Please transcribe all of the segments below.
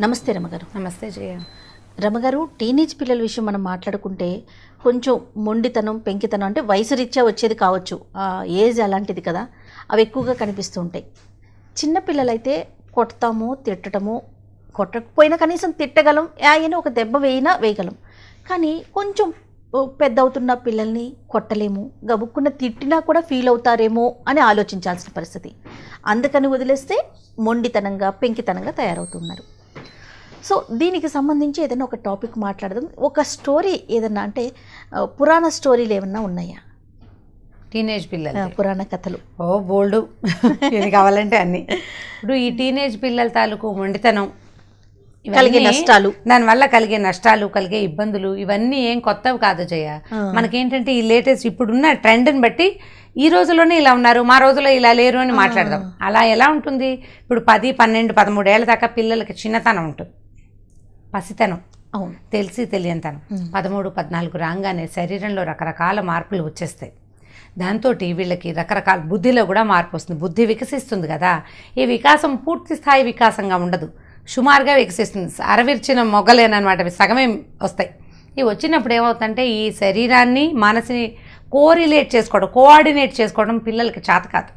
నమస్తే రమగారు. నమస్తే జయ. రమగారు, టీనేజ్ పిల్లల విషయం మనం మాట్లాడుకుంటే కొంచెం మొండితనం, పెంకితనం అంటే వయసు రీత్యా వచ్చేది కావచ్చు, ఏజ్ అలాంటిది కదా, అవి ఎక్కువగా కనిపిస్తూ ఉంటాయి. చిన్నపిల్లలైతే కొడతాము, తిట్టడము, కొట్టకపోయినా కనీసం తిట్టగలం, ఆయన ఒక దెబ్బ వేయగలం. కానీ కొంచెం పెద్ద అవుతున్న పిల్లల్ని కొట్టలేము, గబుక్కున్న తిట్టినా కూడా ఫీల్ అవుతారేమో అని ఆలోచించాల్సిన పరిస్థితి. అందుకని వదిలేస్తే మొండితనంగా, పెంకితనంగా తయారవుతున్నారు. సో దీనికి సంబంధించి ఏదైనా ఒక టాపిక్ మాట్లాడదాం. ఒక స్టోరీ ఏదన్నా అంటే పురాణ స్టోరీలు ఏమన్నా ఉన్నాయా? టీనేజ్ పిల్లలు పురాణ కథలు బోల్డు ఏది కావాలంటే అన్ని. ఇప్పుడు ఈ టీనేజ్ పిల్లల తాలూకు మొండితనం, కలిగే నష్టాలు, దానివల్ల కలిగే నష్టాలు, కలిగే ఇబ్బందులు, ఇవన్నీ ఏం కొత్తవి కాదు జయ. మనకేంటంటే ఈ లేటెస్ట్ ఇప్పుడున్న ట్రెండ్ని బట్టి ఈ రోజుల్లోనే ఇలా ఉన్నారు, మా రోజుల్లో ఇలా లేరు అని మాట్లాడదాం. అలా ఎలా ఉంటుంది? ఇప్పుడు 10, 12, 13 ఏళ్ళ దాకా పిల్లలకి చిన్నతనం ఉంటుంది, పసితనం, అవును, తెలిసి తెలియనితనం. 13, 14 రాగానే శరీరంలో రకరకాల మార్పులు వచ్చేస్తాయి. దాంతో వీళ్ళకి రకరకాల బుద్ధిలో కూడా మార్పు వస్తుంది, బుద్ధి వికసిస్తుంది కదా. ఈ వికాసం పూర్తి స్థాయి వికాసంగా ఉండదు, సుమారుగా వికసిస్తుంది. అరవిర్చిన మొగ్గలేనమాట, అవి సగమే వస్తాయి. ఇవి వచ్చినప్పుడు ఏమవుతుందంటే ఈ శరీరాన్ని మనసుని కోఆర్డినేట్ చేసుకోవడం పిల్లలకి చేత కాదు.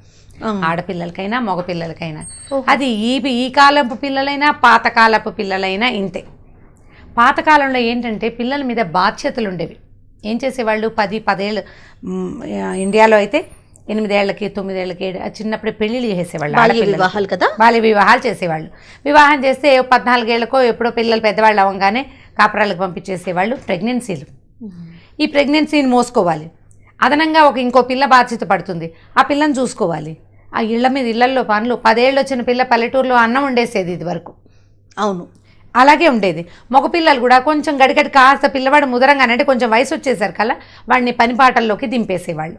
ఆడపిల్లలకైనా మగపిల్లలకైనా. అది ఈ కాలపు పిల్లలైనా పాతకాలపు పిల్లలైనా ఇంతే. పాతకాలంలో ఏంటంటే పిల్లల మీద బాధ్యతలు ఉండేవి. ఏం చేసేవాళ్ళు? 10 ఏళ్ళు, ఇండియాలో అయితే 8 ఏళ్ళకి 9 ఏళ్ళకి చిన్నప్పుడే పెళ్లిళ్ళు చేసేవాళ్ళు, వివాహాలు కదా, బాల్య వివాహాలు చేసేవాళ్ళు. వివాహం చేస్తే 14 ఏళ్ళకో ఎప్పుడో పిల్లలు పెద్దవాళ్ళు అవ్వగానే కాపురాలకు పంపించేసేవాళ్ళు. ప్రెగ్నెన్సీలు, ఈ ప్రెగ్నెన్సీని మోసుకోవాలి, అదనంగా ఇంకో పిల్ల బాధ్యత పడుతుంది, ఆ పిల్లని చూసుకోవాలి. ఆ ఇళ్లలో పనులు. 10 ఏళ్ళు వచ్చిన పిల్ల పల్లెటూరులో అన్నం వండేసేది ఇది వరకు. అవును, అలాగే ఉండేది. మగపిల్లలు కూడా కొంచెం గడిగడి కాస్త పిల్లవాడు ముదరంగానంటే కొంచెం వయసు వచ్చేసరి కల్లా వాడిని పనిపాటల్లోకి దింపేసేవాళ్ళు.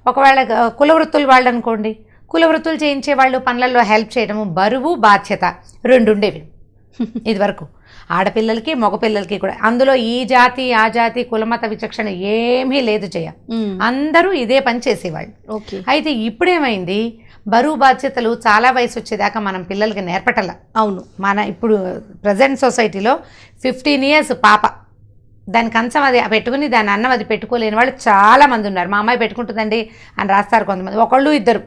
ఒకవేళ కులవృత్తులు వాళ్ళు అనుకోండి, కులవృత్తులు చేయించేవాళ్ళు, పనులలో హెల్ప్ చేయడము, బరువు బాధ్యత 2 ఉండేవి ఇది వరకు ఆడపిల్లలకి మగపిల్లలకి కూడా. అందులో ఈ జాతి ఆ జాతి కులమత విచక్షణ ఏమీ లేదు జయ, అందరూ ఇదే పని చేసేవాళ్ళు. అయితే ఇప్పుడేమైంది, బరువు బాధ్యతలు చాలా వయసు వచ్చేదాకా మనం పిల్లలకి నేర్పటల. అవును, మన ఇప్పుడు ప్రజెంట్ సొసైటీలో 15 years పాప, దాని కంచం అది పెట్టుకుని దాని అన్నం అది పెట్టుకోలేని వాళ్ళు చాలామంది ఉన్నారు. మా అమ్మాయి పెట్టుకుంటుందండి అని రాస్తారు కొంతమంది, 1, 2.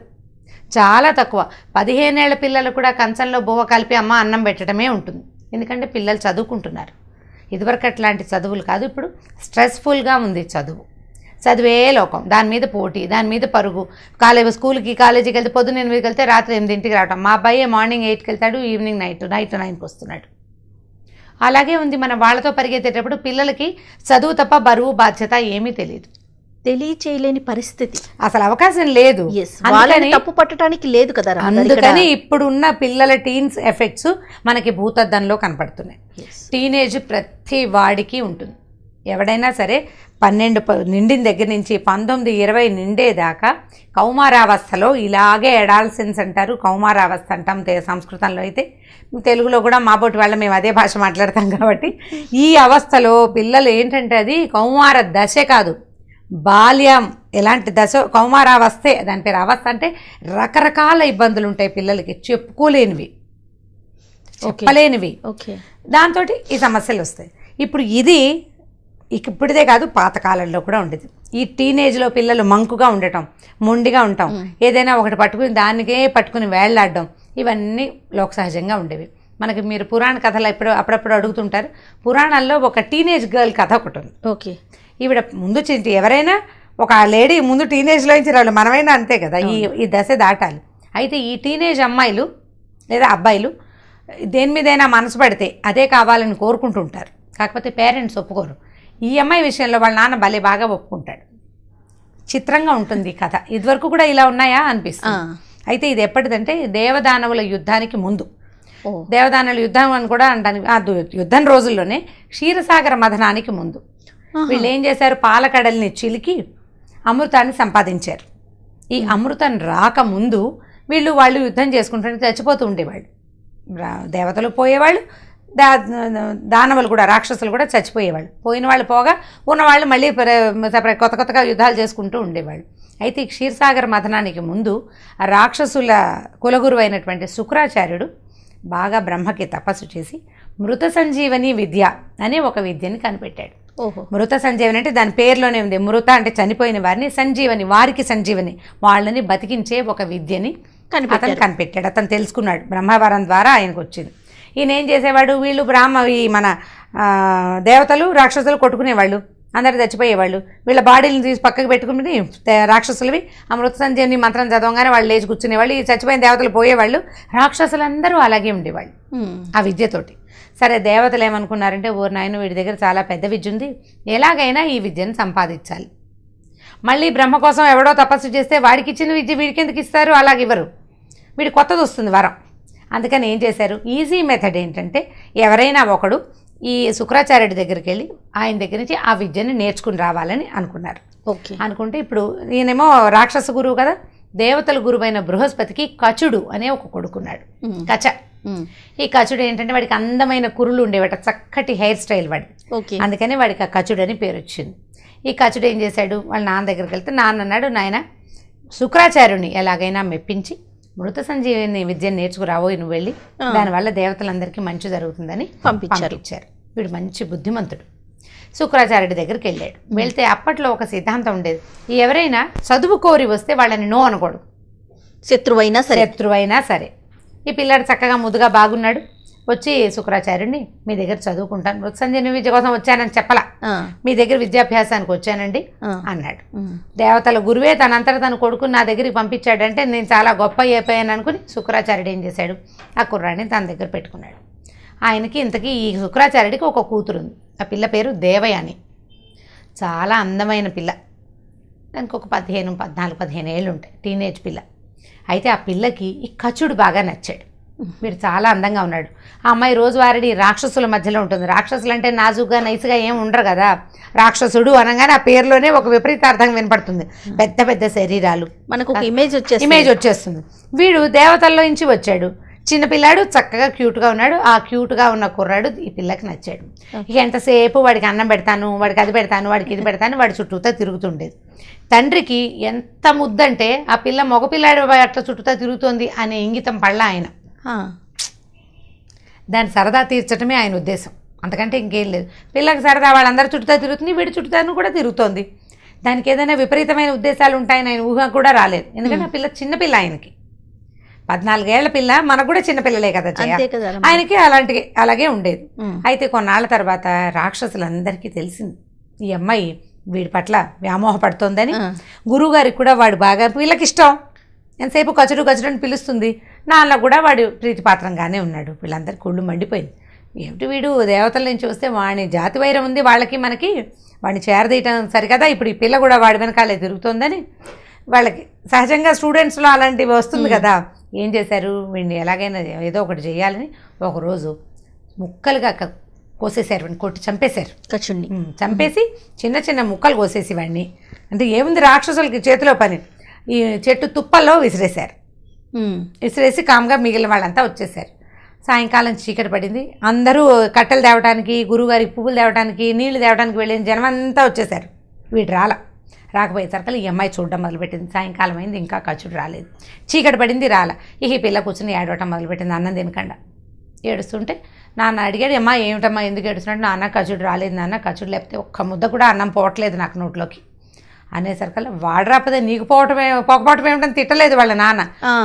చాలా తక్కువ. 15 ఏళ్ల పిల్లలు కూడా కంచంలో బువ్వ కలిపి అమ్మ అన్నం పెట్టడమే ఉంటుంది. ఎందుకంటే పిల్లలు చదువుకుంటున్నారు. ఇదివరకు అట్లాంటి చదువులు కాదు, ఇప్పుడు స్ట్రెస్ఫుల్గా ఉంది చదువు. చదివే లోకం, దాని మీద పోటీ, దాని మీద పరుగు. కాలేజీకి వెళ్తే పొద్దున్న 8కి వెళ్తే రాత్రి 8కి రావటం. మా అబ్బాయి మార్నింగ్ 8కి వెళ్తాడు, ఈవినింగ్ నైట్ 9కి వస్తున్నాడు. అలాగే ఉంది. మనం వాళ్ళతో పరిగెత్తేటప్పుడు పిల్లలకి చదువు తప్ప బరువు బాధ్యత ఏమీ తెలియచేయలేని పరిస్థితి, అసలు అవకాశం లేదు. తప్పు పట్టడానికి లేదు కదా. అందుకని ఇప్పుడున్న పిల్లల టీన్స్ ఎఫెక్ట్స్ మనకి భూతద్దంలో కనపడుతున్నాయి. టీనేజ్ ప్రతి వాడికి ఉంటుంది. ఎవడైనా సరే 12 నిండిన దగ్గర నుంచి 19, 20 నిండేదాకా కౌమారావస్థలో ఇలాగే ఎడాల్సెన్స్ అంటారు, కౌమారావస్థ అంటాం సంస్కృతంలో. అయితే తెలుగులో కూడా మాబోటి వాళ్ళ మేము అదే భాష మాట్లాడతాం కాబట్టి ఈ అవస్థలో పిల్లలు ఏంటంటే అది కౌమార దశ కాదు, బాల్యం. ఎలాంటి దశ? కౌమారావస్థే దాని పేరు. అవస్థ అంటే రకరకాల ఇబ్బందులు ఉంటాయి పిల్లలకి, చెప్పుకోలేనివి, చెప్పలేనివి. దాంతో ఈ సమస్యలు వస్తాయి. ఇప్పుడు ఇప్పుడిదే కాదు, పాతకాలంలో కూడా ఉండేది. ఈ టీనేజ్లో పిల్లలు మంకుగా ఉండటం, మొండిగా ఉంటాం, ఏదైనా ఒకటి పట్టుకుని దానికే పట్టుకుని వేళ్లాడడం, ఇవన్నీ లోక సహజంగా ఉండేవి. మనకి మీరు పురాణ కథలు అప్పుడప్పుడు అడుగుతుంటారు. పురాణాల్లో ఒక టీనేజ్ గర్ల్ కథ ఒకటి ఉంది. ఓకే, ఈవిడ ముందు ఎవరైనా ఒక లేడీ ముందు టీనేజ్లో నుంచి రావాలి, మనమైనా అంతే కదా, ఈ దశ దాటాలి. అయితే ఈ టీనేజ్ అమ్మాయిలు లేదా అబ్బాయిలు దేని మీదైనా మనసు పడితే అదే కావాలని కోరుకుంటుంటారు. కాకపోతే పేరెంట్స్ ఒప్పుకోరు. ఈ అమ్మాయి విషయంలో వాళ్ళ నాన్న భలే బాగా ఒప్పుకుంటాడు. చిత్రంగా ఉంటుంది ఈ కథ. ఇదివరకు కూడా ఇలా ఉన్నాయా అనిపిస్తుంది. అయితే ఇది ఎప్పటిదంటే దేవదానవుల యుద్ధానికి ముందు. దేవదానవుల యుద్ధం అని కూడా అంటాను. ఆ యుద్ధం రోజుల్లోనే క్షీరసాగర మథనానికి ముందు వీళ్ళు ఏం చేశారు, పాలకడల్ని చిలికి అమృతాన్ని సంపాదించారు. ఈ అమృతం రాకముందు వాళ్ళు యుద్ధం చేసుకుంటుంటే చచ్చిపోతూ ఉండేవాళ్ళు. దేవతలు పోయేవాళ్ళు, దానవులు కూడా, రాక్షసులు కూడా చచ్చిపోయేవాళ్ళు. పోయిన వాళ్ళు పోగా ఉన్నవాళ్ళు మళ్ళీ కొత్తగా యుద్ధాలు చేసుకుంటూ ఉండేవాళ్ళు. అయితే ఈ క్షీరసాగర మథనానికి ముందు రాక్షసుల కులగురు అయినటువంటి శుక్రాచార్యుడు బాగా బ్రహ్మకి తపస్సు చేసి మృత సంజీవని విద్య అనే ఒక విద్యని కనిపెట్టాడు. ఓహో. మృత సంజీవని అంటే దాని పేరులోనే ఉంది. మృత అంటే చనిపోయిన వారిని, సంజీవని వారికి సంజీవని, వాళ్ళని బతికించే ఒక విద్యని అతను కనిపెట్టాడు. అతను తెలుసుకున్నాడు, బ్రహ్మవరం ద్వారా ఆయనకు వచ్చింది. ఈయన ఏం చేసేవాడు, వీళ్ళు ఈ మన దేవతలు రాక్షసులు కొట్టుకునేవాళ్ళు, అందరు చచ్చిపోయేవాళ్ళు. వీళ్ళ బాడీలను తీసి పక్కకు పెట్టుకుని రాక్షసులవి ఆ మృత సంజీవని మంత్రం చదవగానే వాళ్ళు లేచి కూర్చునేవాళ్ళు. ఈ చచ్చిపోయిన దేవతలు పోయేవాళ్ళు, రాక్షసులందరూ అలాగే ఉండేవాళ్ళు ఆ విద్యతోటి. సరే, దేవతలు ఏమనుకున్నారంటే, ఓ నాయన వీడి దగ్గర చాలా పెద్ద విద్య ఉంది, ఎలాగైనా ఈ విద్యను సంపాదించాలి. మళ్ళీ బ్రహ్మ కోసం ఎవడో తపస్సు చేస్తే వాడికి ఇచ్చిన విద్య వీడికి ఎందుకు ఇస్తారు, అలాగే ఇవ్వరు, వీడి కొత్తది వస్తుంది వరం. అందుకని ఏం చేశారు, ఈజీ మెథడ్ ఏంటంటే, ఎవరైనా ఒకడు ఈ శుక్రాచార్యుడి దగ్గరికి వెళ్ళి ఆయన దగ్గర నుంచి ఆ విద్యను నేర్చుకుని రావాలని అనుకున్నారు. ఓకే. అనుకుంటే ఇప్పుడు ఈయనేమో రాక్షస గురువు కదా, దేవతల గురువైన బృహస్పతికి కచుడు అనే ఒక కొడుకున్నాడు, కచ. ఈ కచుడు ఏంటంటే వాడికి అందమైన కురులు ఉండేవాట, చక్కటి హెయిర్ స్టైల్ వాడి. అందుకని వాడికి ఆ కచుడు అని పేరు వచ్చింది. ఈ కచుడు ఏం చేశాడు, వాళ్ళ నాన్న దగ్గరికి వెళ్తే నాన్న అన్నాడు, నాయన శుక్రాచార్యుని ఎలాగైనా మెప్పించి మృత సంజీవిని విద్యను నేర్చుకురావో నువ్వు వెళ్ళి, దానివల్ల దేవతలందరికీ మంచి జరుగుతుందని పంపించారు. వీడు మంచి బుద్ధిమంతుడు. శుక్రాచార్యుడి దగ్గరికి వెళ్ళాడు. వెళ్తే అప్పట్లో ఒక సిద్ధాంతం ఉండేది, ఎవరైనా చదువు కోరి వస్తే వాళ్ళని నో అనకూడదు, శత్రువైనా సరే. ఈ పిల్లాడు చక్కగా ముద్దుగా బాగున్నాడు, వచ్చి శుక్రాచార్యుడిని మీ దగ్గర చదువుకుంటాను, మృత సంజీవిని విద్య కోసం వచ్చానని చెప్పలా, మీ దగ్గర విద్యాభ్యాసానికి వచ్చానండి అన్నాడు. దేవతల గురువే తనంతట తన కొడుకుని నా దగ్గరికి పంపించాడంటే నేను చాలా గొప్ప అయిపోయాను అనుకుని శుక్రాచార్యుడు ఏం చేశాడు, ఆ కుర్రాడిని తన దగ్గర పెట్టుకున్నాడు. ఆయనకి ఇంతకీ ఈ శుక్రాచార్యుడికి ఒక కూతురు ఉంది. ఆ పిల్ల పేరు దేవయాని. చాలా అందమైన పిల్ల, దానికి ఒక 14-15 ఏళ్ళు ఉంటాయి, టీనేజ్ పిల్ల. అయితే ఆ పిల్లకి ఈ కచుడు బాగా నచ్చాడు. వీడు చాలా అందంగా ఉన్నాడు. ఆ అమ్మాయి రోజువారీ రాక్షసుల మధ్యలో ఉంటుంది. రాక్షసులు అంటే నాజుగ్గా నైస్గా ఏం ఉండరు కదా, రాక్షసుడు అనగానే ఆ పేరులోనే ఒక విపరీతార్థం వినపడుతుంది, పెద్ద పెద్ద శరీరాలు, మనకు ఒక ఇమేజ్ వచ్చేస్తుంది. వీడు దేవతల్లో నుంచి వచ్చాడు, చిన్నపిల్లాడు, చక్కగా క్యూట్గా ఉన్నాడు. ఆ క్యూట్గా ఉన్న కుర్రాడు ఈ పిల్లకి నచ్చాడు. ఇక ఎంతసేపు వాడికి అన్నం పెడతాను, వాడికి అది పెడతాను, వాడికి ఇది పెడతాను, వాడి చుట్టూతా తిరుగుతుండేది. తండ్రికి ఎంత ముద్దంటే ఆ పిల్ల మగపిల్లాడు అట్లా చుట్టూతా తిరుగుతోంది అనే ఇంగితం పళ్ళ ఆయన. దాని సరదా తీర్చడమే ఆయన ఉద్దేశం, అంతకంటే ఇంకేం లేదు. పిల్లకి సరదా, వాళ్ళందరూ చుట్టూతా తిరుగుతుంది, వీడి చుట్టూతాను కూడా తిరుగుతోంది. దానికి ఏదైనా విపరీతమైన ఉద్దేశాలు ఉంటాయని ఆయన ఊహ కూడా రాలేదు. ఎందుకంటే ఆ పిల్ల చిన్నపిల్ల, ఆయనకి 14 ఏళ్ల పిల్ల, మనకు కూడా చిన్నపిల్లలే కదా, ఆయనకి అలాగే ఉండేది. అయితే కొన్నాళ్ళ తర్వాత రాక్షసులందరికీ తెలిసింది ఈ అమ్మాయి వీడి పట్ల వ్యామోహపడుతోందని. గురువుగారికి కూడా వాడు బాగా, వీళ్ళకి ఇష్టం, ఎంతసేపు కచుడు అని పిలుస్తుంది. నాన్న కూడా వాడు ప్రీతిపాత్రంగానే ఉన్నాడు. వీళ్ళందరికీ ఒళ్ళు మండిపోయింది, ఏమిటి వీడు దేవతల నుంచి వస్తే వాడి జాతి వైరం ఉంది వాళ్ళకి మనకి, వాడిని చేరదీయటం సరికదా, ఇప్పుడు ఈ పిల్ల కూడా వాడి వెనకాలే తిరుగుతోందని వాళ్ళకి సహజంగా స్టూడెంట్స్లో అలాంటివి వస్తుంది కదా. ఏం చేశారు, వీడిని ఎలాగైనా ఏదో ఒకటి చేయాలని ఒకరోజు ముక్కలుగా కోసేశారు, వాడిని కొట్టి చంపేశారు. కచుడిని చంపేసి చిన్న చిన్న ముక్కలు కోసేసి వాడిని, అంటే ఏముంది రాక్షసులకి చేతిలో పని, ఈ చెట్టు తుప్పల్లో విసిరేశారు. విసిరేసి కామ్గా మిగిలిన వాళ్ళంతా వచ్చేసారు. సాయంకాలం చీకటి పడింది. అందరూ కట్టెలు తేవడానికి, గురువుగారికి పువ్వులు తేవడానికి, నీళ్లు తేవడానికి వెళ్ళిన జనం అంతా వచ్చేసారు. వీడు రాకపోయేసరికి ఈ అమ్మాయి చూడడం మొదలుపెట్టింది. సాయంకాలం అయింది, ఇంకా కచుడు రాలేదు. చీకటి పడింది, ఈ పిల్ల కూర్చొని ఏడవటం మొదలుపెట్టింది, అన్నం తినకుండా ఏడుస్తుంటే. నాన్న అడిగాడు, అమ్మా ఏమిటమ్మా ఎందుకు ఏడుస్తున్నాడు, నాన్న కచుడు రాలేదు నాన్న, కచుడు లేకపోతే ఒక్క ముద్ద కూడా అన్నం పోవట్లేదు నాకు నోట్లోకి అనేసరికల్లా, వాడు రాకపోతే నీకు పోకపోవటం ఏమిటని తిట్టలేదు వాళ్ళ నాన్న.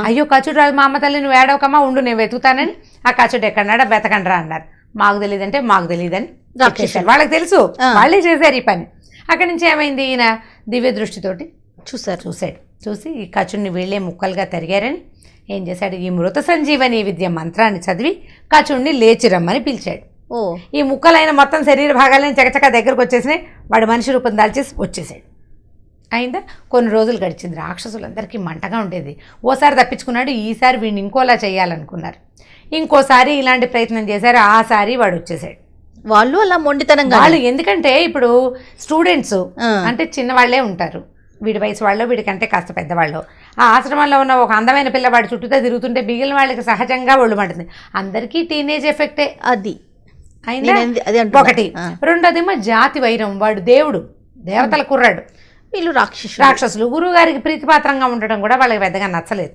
అయ్యో కచుడు రాదు మా అమ్మ తల్లి, నువ్వు ఏడవకమ్మా ఉండు నేను వెతుకుతానని. ఆ కచుడు ఎక్కడన్నాడా, వెతకండ్రా అన్నారు. మాకు తెలియదంటే మాకు తెలియదని చెప్పేశారు. వాళ్ళకి తెలుసు, వాళ్ళే చేశారు ఈ పని. అక్కడి నుంచి ఏమైంది, ఈయన దివ్య దృష్టితోటి చూసి ఈ కచుడిని వీళ్ళే ముక్కలుగా తరిగారని ఏం చేశాడు, ఈ మృత సంజీవని విద్య మంత్రాన్ని చదివి కచుడిని లేచి రమ్మని పిలిచాడు. ఈ ముక్కలైన మొత్తం శరీర భాగాలని చకచక దగ్గరకు వచ్చేసినాయి. వాడు మనిషి రూపం దాల్చేసి వచ్చేసాడు. అయిందా, కొన్ని రోజులు గడిచింది. రాక్షసులందరికీ మంటగా ఉండేది. ఓసారి తప్పించుకున్నాడు, ఈసారి వీడిని ఇంకోలా చేయాలనుకున్నారు. ఇంకోసారి ఇలాంటి ప్రయత్నం చేశారు. ఆసారి వాడు వచ్చేసాడు. వాళ్ళు అలా మొండితనంగా, వాళ్ళు ఎందుకంటే ఇప్పుడు స్టూడెంట్స్ అంటే చిన్నవాళ్లే ఉంటారు, వీడి వయసు వాళ్ళు, వీడికంటే కాస్త పెద్దవాళ్ళు. ఆ ఆశ్రమంలో ఉన్న ఒక అందమైన పిల్లవాడి చుట్టూతో తిరుగుతుంటే మిగిలిన వాళ్ళకి సహజంగా ఒళ్ళు మంటుంది. అందరికీ టీనేజ్ ఎఫెక్టే అది అయిందా, ఒకటి. రెండోదేమో జాతి వైరం, వాడు దేవుడు, దేవతల కుర్రాడు, వీళ్ళు రాక్షసులు. గురువు గారికి ప్రీతిపాత్రంగా ఉండడం కూడా వాళ్ళకి పెద్దగా నచ్చలేదు.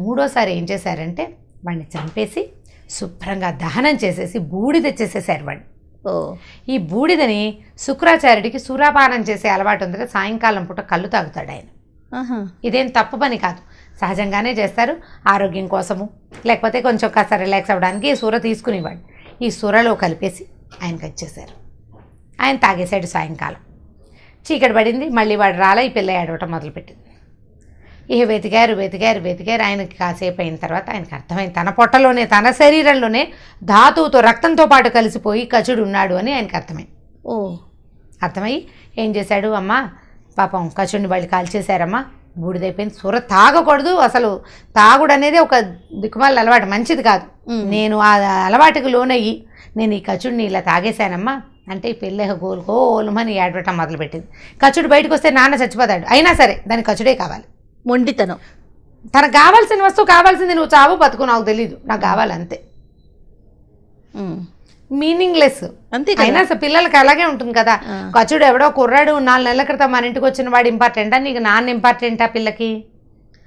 మూడోసారి ఏం చేశారంటే వాడిని చంపేసి శుభ్రంగా దహనం చేసేసి బూడిద చేసేసారు వాడు. ఓ ఈ బూడిదని శుక్రాచార్యుడికి సురాపానం చేసే అలవాటు ఉంది. సాయంకాలం పూట కళ్ళు తాగుతాడు ఆయన. ఆహా. ఇదేం తప్పు పని కాదు, సహజంగానే చేస్తారు, ఆరోగ్యం కోసము, లేకపోతే కొంచెం కాస్త రిలాక్స్ అవ్వడానికి ఈ సూర తీసుకునేవాడు. ఈ సూరలో కలిపేసి ఆయనకి ఇచ్చేశారు. ఆయన తాగేశాడు. సాయంకాలం చీకటి పడింది, మళ్ళీ వాడు రాలా, ఈ పిల్ల ఏడవటం మొదలుపెట్టింది. ఇక వెతికారు. ఆయనకి కాసేపు అయిన తర్వాత ఆయనకు అర్థమైంది, తన పొట్టలోనే తన శరీరంలోనే ధాతువుతో రక్తంతో పాటు కలిసిపోయి కచుడు ఉన్నాడు అని ఆయనకు అర్థమైంది. ఓ అర్థమయ్యి ఏం చేశాడు, అమ్మ పాపం కచుడిని వాళ్ళు కాల్చేశారమ్మా, బూడిదైపోయింది, సూర తాగకూడదు, అసలు తాగుడు అనేది ఒక దిక్కుమాల అలవాటు, మంచిది కాదు. నేను ఆ అలవాటుకు లోనయ్యి నేను ఈ కచుడిని ఇలా తాగేశానమ్మా అంటే ఈ పిల్ల గోలుమని ఏడవటం మొదలుపెట్టింది. కచుడు బయటకు వస్తే నాన్న చచ్చిపోతాడు, అయినా సరే దానికి కచుడే కావాలి. మొండితనం. తనకు కావాల్సిన వస్తువు కావాల్సింది, నువ్వు చావు బతుకు నాకు తెలీదు, నాకు కావాలంతే. మీనింగ్లెస్ అంతే. అయినా పిల్లలకి అలాగే ఉంటుంది కదా. కచుడు ఎవడో కుర్రాడు 4 నెలల క్రితం మన ఇంటికి వచ్చిన వాడు ఇంపార్టెంటా, నీకు నాన్న ఇంపార్టెంటా పిల్లకి?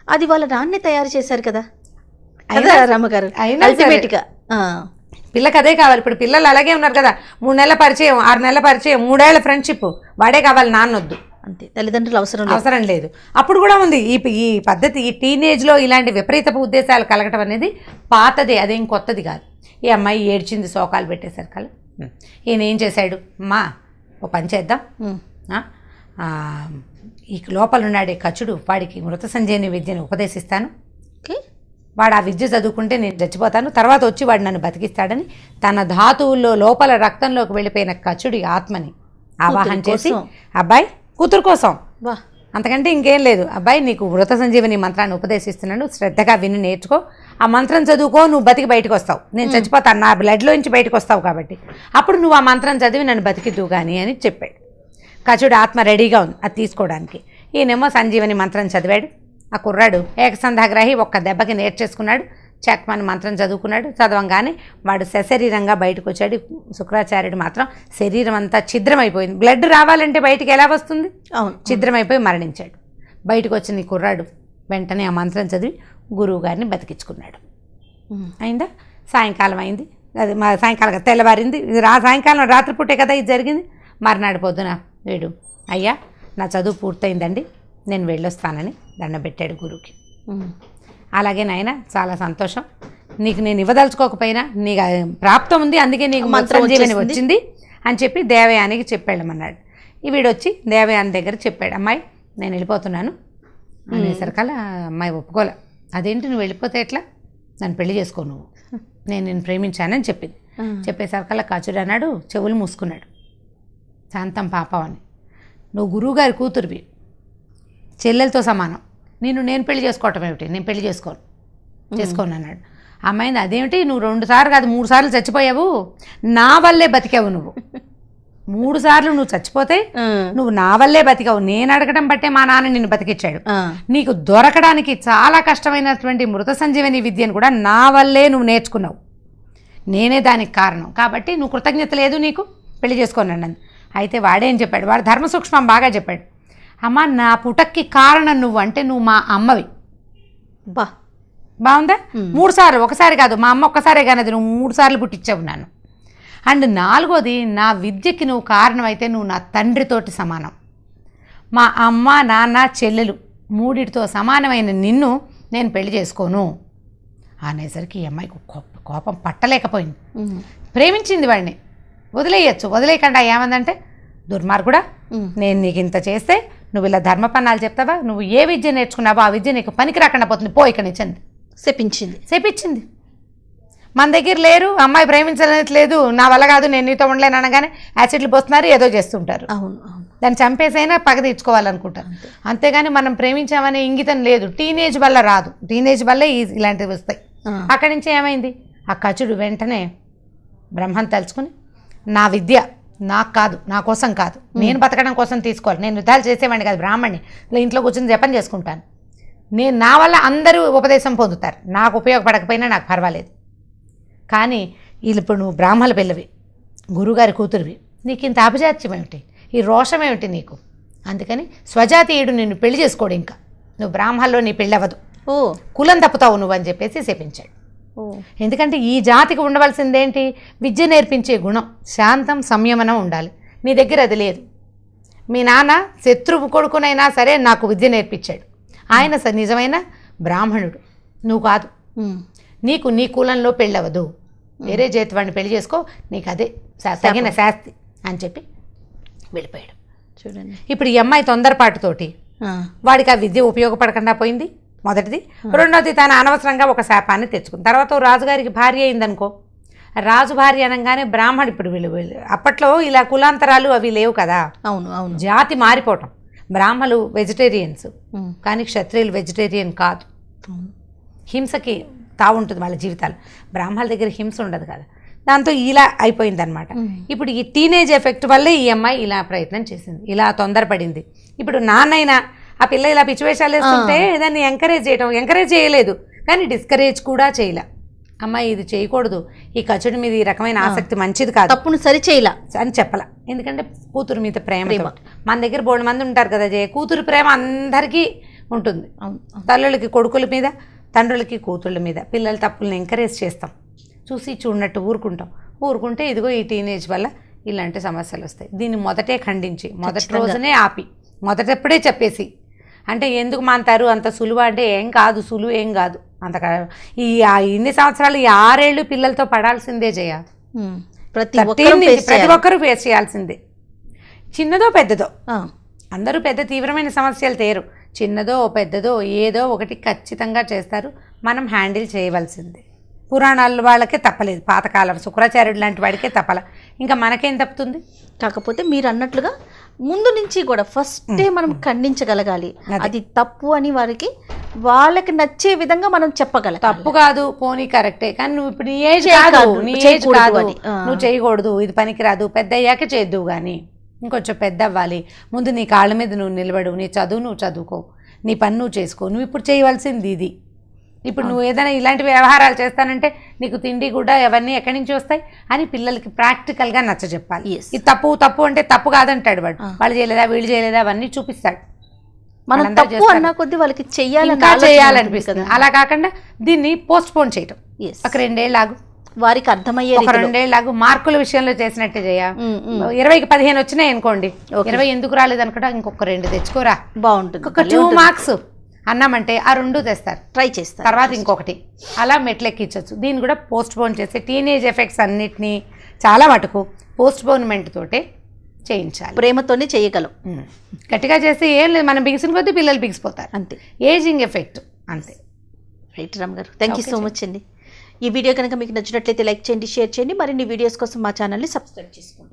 అది వాళ్ళ నాన్నే తయారు చేశారు కదా రామగారు. పిల్లకి అదే కావాలి. ఇప్పుడు పిల్లలు అలాగే ఉన్నారు కదా, 3 నెలల పరిచయం, 6 నెలల పరిచయం, 3 ఏళ్ల ఫ్రెండ్షిప్, వాడే కావాలి, నాన్నొద్దు. అంతే, తల్లిదండ్రులు అవసరం లేదు. అప్పుడు కూడా ఉంది ఈ పద్ధతి. ఈ టీనేజ్లో ఇలాంటి విపరీతపు ఉద్దేశాలు కలగటం అనేది పాతదే, అదేం కొత్తది కాదు. ఈ అమ్మాయి ఏడ్చింది, శోకాలు పెట్టేశారు కల. ఈయన ఏం చేశాడు, అమ్మా ఓ పని చేద్దాం, ఈ లోపల ఉన్నాడే కచుడు, వాడికి మృత సంజీవని విద్యను ఉపదేశిస్తాను, వాడు ఆ విద్య చదువుకుంటే నేను చచ్చిపోతాను, తర్వాత వచ్చి వాడు నన్ను బతికిస్తాడని తన ధాతువుల్లో లోపల రక్తంలోకి వెళ్ళిపోయిన కచుడి ఆత్మని ఆవాహన చేసి, అబ్బాయి కూతురు కోసం, అంతకంటే ఇంకేం లేదు, అబ్బాయి నీకు మృత సంజీవని మంత్రాన్ని ఉపదేశిస్తున్నాను, శ్రద్ధగా విని నేర్చుకో, ఆ మంత్రం చదువుకో, నువ్వు బతికి బయటకు వస్తావు, నేను చచ్చిపోతాను, నా బ్లడ్లోంచి బయటకు వస్తావు కాబట్టి అప్పుడు నువ్వు ఆ మంత్రం చదివి నన్ను బతికిద్దు కానీ అని చెప్పాడు. కచుడు ఆత్మ రెడీగా ఉంది అది తీసుకోవడానికి. ఈయనేమో సంజీవని మంత్రం చదివాడు. ఆ కుర్రాడు ఏకసంధాగ్రాహి, ఒక్క దెబ్బకి నేర్చేసుకున్నాడు, చక్మని మంత్రం చదువుకున్నాడు. చదవంగానే వాడు సశరీరంగా బయటకు వచ్చాడు. శుక్రాచార్యుడు మాత్రం శరీరం అంతా ఛిద్రమైపోయింది. బ్లడ్ రావాలంటే బయటికి ఎలా వస్తుంది? అవును, ఛిద్రమైపోయి మరణించాడు. బయటకు వచ్చిన ఈ కుర్రాడు వెంటనే ఆ మంత్రం చదివి గురువు గారిని బతికించుకున్నాడు. అయిందా? సాయంకాలం అయింది, అది మా సాయంకాలం తెల్లవారింది. సాయంకాలం రాత్రిపూటే కదా ఇది జరిగింది. మర్నాడు పొద్దున వీడు, అయ్యా నా చదువు పూర్తయిందండి, నేను వెళ్ళొస్తానని దండం పెట్టాడు గురువుకి. అలాగే నాయన చాలా సంతోషం, నీకు నేను ఇవ్వదలుచుకోకపోయినా నీకు ప్రాప్తం ఉంది, అందుకే నీకు మంత్రం వచ్చింది అని చెప్పి దేవయానికి చెప్పాడమన్నాడు. వీడొచ్చి దేవయాని దగ్గర చెప్పాడు, అమ్మాయి నేను వెళ్ళిపోతున్నాను అనేసరికల్లా అమ్మాయి ఒప్పుకోలే. అదేంటి నువ్వు వెళ్ళిపోతే ఎట్లా, నన్ను పెళ్లి చేసుకో, నువ్వు నేను ప్రేమించానని చెప్పింది. చెప్పేసరికల్లా కచుడు అన్నాడు, చెవులు మూసుకున్నాడు, శాంతం పాపం అని, నువ్వు గురువుగారి కూతురువి, చెల్లెలతో సమానం, నేను పెళ్లి చేసుకోవటం ఏమిటి, నేను పెళ్లి చేసుకోను అన్నాడు. అమ్మాయింది, అదేమిటి నువ్వు 2 సార్లు కాదు 3 సార్లు చచ్చిపోయావు, నా వల్లే బతికావు, నువ్వు 3 సార్లు నువ్వు చచ్చిపోతే నువ్వు నా వల్లే బతికావు, నేను అడగడం బట్టే మా నాన్న నిన్ను బతికిచ్చాడు, నీకు దొరకడానికి చాలా కష్టమైనటువంటి మృత సంజీవని విద్యను కూడా నా వల్లే నువ్వు నేర్చుకున్నావు, నేనే దానికి కారణం, కాబట్టి నువ్వు కృతజ్ఞత లేదు నీకు, పెళ్లి చేసుకోనండి. అయితే వాడేం చెప్పాడు, వాడు ధర్మ సూక్ష్మం బాగా చెప్పాడు, అమ్మ నా పుటక్కి కారణం నువ్వు, అంటే నువ్వు మా అమ్మవి. బాగుందా? 3 సార్లు, ఒకసారి కాదు, మా అమ్మ ఒక్కసారే కానది, నువ్వు 3 సార్లు పుట్టించావు నన్ను. అండ్ 4వది, నా విద్యకి నువ్వు కారణం అయితే నువ్వు నా తండ్రితోటి సమానం, మా అమ్మ నాన్న చెల్లెలు 3టితో సమానమైన నిన్ను నేను పెళ్లి చేసుకోను అనేసరికి ఈ అమ్మాయికి కోపం పట్టలేకపోయింది. ప్రేమించింది వాడిని, వదిలేయకుండా ఏమందంటే, దుర్మార్గుడా, నేను నీకు ఇంత చేస్తే నువ్వు ఇలా ధర్మపన్నాలు చెప్తావా, నువ్వు ఏ విద్య నేర్చుకున్నావో ఆ విద్య నీకు పనికి రాకుండా పోతుంది, పో ఇక్కడి నుంచి అంది. శపించింది. మన దగ్గర లేరు, అమ్మాయి ప్రేమించలేదు, నా వల్ల కాదు, నేను నీతో ఉండలేను అనగానే యాసిడ్లు పోస్తున్నారు, ఏదో చేస్తుంటారు. అవును, దాన్ని చంపేసైనా పగ తీర్చుకోవాలనుకుంటారు, అంతేగాని మనం ప్రేమించామనే ఇంగితం లేదు. టీనేజ్ వల్ల రాదు, టీనేజ్ వల్లే ఇలాంటివి వస్తాయి. అక్కడి నుంచి ఏమైంది, ఆ కచుడు వెంటనే బ్రహ్మను తలుచుకుని, నా విద్య నాకు కాదు, నా కోసం కాదు, నేను బతకడం కోసం తీసుకోవాలి, నేను యుద్ధాలు చేసేవాడిని కాదు, బ్రాహ్మణ్ణి, ఇంట్లో కూర్చొని జపం చేసుకుంటాను, నా వల్ల అందరూ ఉపదేశం పొందుతారు, నాకు ఉపయోగపడకపోయినా నాకు పర్వాలేదు, కానీ ఇప్పుడు నువ్వు బ్రాహ్మణ పిల్లవి, గురుగారి కూతురువి, నీకు ఇంత అపజాత్యం ఏమిటి, ఈ రోషం ఏమిటి నీకు, అందుకని స్వజాతీయుడు నిన్ను పెళ్లి చేసుకోడు, ఇంకా నువ్వు బ్రాహ్మణలో నీ పెళ్ళి అవ్వదు, కులం తప్పుతావు నువ్వు అని చెప్పేసి శపించాడు. ఓ ఎందుకంటే ఈ జాతికి ఉండవలసిందేంటి? విద్య నేర్పించే గుణం, శాంతం, సంయమనం ఉండాలి. నీ దగ్గర అది లేదు. మీ నాన్న శత్రువు కొడుకునైనా సరే నాకు విద్య నేర్పించాడు. ఆయన నిజమైన బ్రాహ్మణుడు, నువ్వు కాదు. నీకు నీ కులంలో పెళ్ళవదు, వేరే జాతి వాడిని పెళ్లి చేసుకో, నీకు అదే తగిన శాస్తి అని చెప్పి వెళ్ళిపోయాడు. చూడండి, ఇప్పుడు ఈ అమ్మాయి తొందరపాటుతోటి వాడికి ఆ విద్య ఉపయోగపడకుండా పోయింది, మొదటిది. రెండోది, తను అనవసరంగా ఒక శాపాన్ని తెచ్చుకుంది. తర్వాత రాజుగారికి భార్య అయిందనుకో, రాజు భార్య అనగానే బ్రాహ్మణుడు, ఇప్పుడు వీళ్ళు అప్పట్లో ఇలా కులాంతరాలు అవి లేవు కదా. అవును అవును. జాతి మారిపోవటం. బ్రాహ్మలు వెజిటేరియన్స్, కానీ క్షత్రియులు వెజిటేరియన్ కాదు. హింసకి తావుంటుంది వాళ్ళ జీవితాలు. బ్రాహ్మణుల దగ్గర హింస ఉండదు కదా. దాంతో ఇలా అయిపోయిందనమాట. ఇప్పుడు ఈ టీనేజ్ ఎఫెక్ట్ వల్లే ఈ అమ్మాయి ఇలా ప్రయత్నం చేసింది, ఇలా తొందరపడింది. ఇప్పుడు నాన్నైనా ఆ పిల్ల ఇలా పిచ్చివేషాలు వేస్తుంటే దాన్ని ఎంకరేజ్ చేయలేదు, కానీ డిస్కరేజ్ కూడా చేయలే. అమ్మాయి ఇది చేయకూడదు, ఈ కచుడి మీద ఈ రకమైన ఆసక్తి మంచిది కాదు, తప్పును సరి చేయలా అని చెప్పలా. ఎందుకంటే కూతురు మీద ప్రేమ. మన దగ్గర బోల్డ్ మంది ఉంటారు కదా, కూతురు ప్రేమ అందరికీ ఉంటుంది. తల్లులకి కొడుకుల మీద, తండ్రులకి కూతుళ్ళ మీద. పిల్లల తప్పుల్ని ఎంకరేజ్ చేస్తాం, చూసి చూడనట్టు ఊరుకుంటే ఇదిగో ఈ టీనేజ్ వల్ల ఇలాంటి సమస్యలు వస్తాయి. దీన్ని మొదటే ఖండించి, మొదటి రోజునే ఆపి, మొదటప్పుడే చెప్పేసి, అంటే ఎందుకు మాంటారు అంత సులువు అంటే ఏం కాదు, సులువు ఏం కాదు. అంత ఇన్ని సంవత్సరాలు ఈ 6 ఏళ్ళు పిల్లలతో పడాల్సిందే జయ. ప్రతి ఒక్కరూ ఫేస్ చేయాల్సిందే, చిన్నదో పెద్దదో. అందరూ పెద్ద తీవ్రమైన సమస్యలు తేరు, చిన్నదో పెద్దదో ఏదో ఒకటి ఖచ్చితంగా చేస్తారు. మనం హ్యాండిల్ చేయవలసిందే. పురాణాల వాళ్ళకే తప్పలేదు, పాతకాలం శుక్రాచార్యుడు లాంటి వాడికే తప్పల, ఇంకా మనకేం తప్పుతుంది? కాకపోతే మీరు అన్నట్లుగా ముందు నుంచి కూడా ఫస్టే మనం ఖండించగలగాలి. అది తప్పు అని వాళ్ళకి నచ్చే విధంగా మనం చెప్పగలగాలి. తప్పు కాదు, పోనీ కరెక్టే, కానీ నువ్వు ఇప్పుడు నీ ఏజ్ కాదు, నువ్వు చేయకూడదు, ఇది పనికిరాదు, పెద్ద అయ్యాక చేద్దువు. కానీ ఇంకొంచెం పెద్ద అవ్వాలి, ముందు నీ కాళ్ళ మీద నువ్వు నిలబడు, నీ చదువు నువ్వు చదువుకో, నీ పని నువ్వు చేసుకో. నువ్వు ఇప్పుడు చేయవలసింది ఇది. ఇప్పుడు నువ్వు ఏదైనా ఇలాంటి వ్యవహారాలు చేస్తానంటే నీకు తిండి కూడా అవన్నీ ఎక్కడి నుంచి వస్తాయి అని పిల్లలకి ప్రాక్టికల్గా నచ్చ చెప్పాలి. ఇది తప్పు అంటే తప్పు కాదంటాడు వాడు, వాళ్ళు చేయలేదా వీళ్ళు చేయలేదా అవన్నీ చూపిస్తాడు. మనం తప్పు అన్న కొద్దీ వాళ్ళకి చేయాలనిపిస్తుంది. అలా కాకుండా దీన్ని పోస్ట్ పోన్ చేయటం, ఒక 2 ఏళ్ళు ఆగు, వారికి అర్థమయ్యే, ఒక 2 ఏళ్ళు ఆగు. మార్కుల విషయంలో చేసినట్టే చేయ. 20కి 15 వచ్చినాయి అనుకోండి, 20 ఎందుకు రాలేదు అనుకుంటా, ఇంకొక 2 తెచ్చుకోరా, బాగుంటుంది. ఒక 2 మార్క్స్ అన్నామంటే ఆ 2 తెస్తారు, ట్రై చేస్తారు, తర్వాత ఇంకొకటి, అలా మెట్లెక్కించవచ్చు. దీన్ని కూడా పోస్ట్ పోన్ చేస్తే టీనేజ్ ఎఫెక్ట్స్ అన్నిటినీ చాలా మటుకు పోస్ట్ పోన్మెంట్ తోటే చేయించాలి, ప్రేమతోనే చేయగలం. గట్టిగా చేస్తే ఏం లేదు, మనం బిగిసిన కొద్దీ పిల్లలు బిగిసిపోతారు, అంతే. ఏజింగ్ ఎఫెక్ట్ అంతే. రైట్ రామ్ గారు, థ్యాంక్ యూ సో మచ్ అండి. ఈ వీడియో కనుక మీకు నచ్చినట్లయితే లైక్ చేయండి, షేర్ చేయండి. మరిన్ని వీడియోస్ కోసం మా ఛానల్ని సబ్స్క్రైబ్ చేసుకోండి.